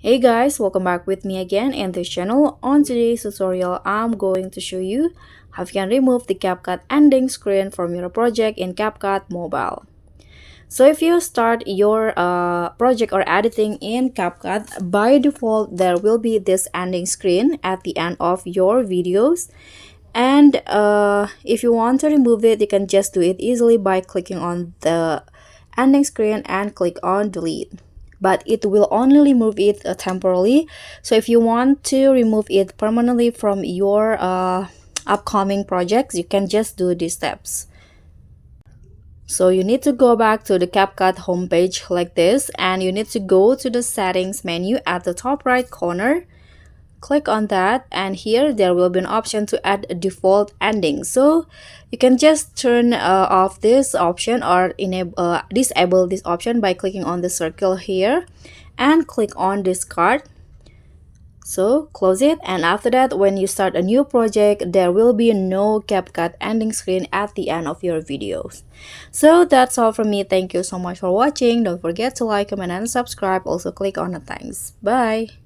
Hey guys, welcome back with me again in this channel. On today's tutorial, I'm going to show you how you can remove the CapCut ending screen from your project in CapCut Mobile. So if you start your project or editing in CapCut, by default, there will be this ending screen at the end of your videos. And if you want to remove it, you can just do it easily by clicking on the ending screen and click on delete, but it will only remove it temporarily. So if you want to remove it permanently from your upcoming projects, you can just do these steps. So you need to go back to the CapCut homepage like this, and you need to go to the settings menu at the top right corner. Click on that, and here there will be an option to add a default ending. So you can just turn off this option or disable this option by clicking on the circle here and click on discard. So close it, and after that, when you start a new project, there will be no CapCut ending screen at the end of your videos. So that's all from me. Thank you so much for watching. Don't forget to like, comment, and subscribe. Also click on the thanks. Bye.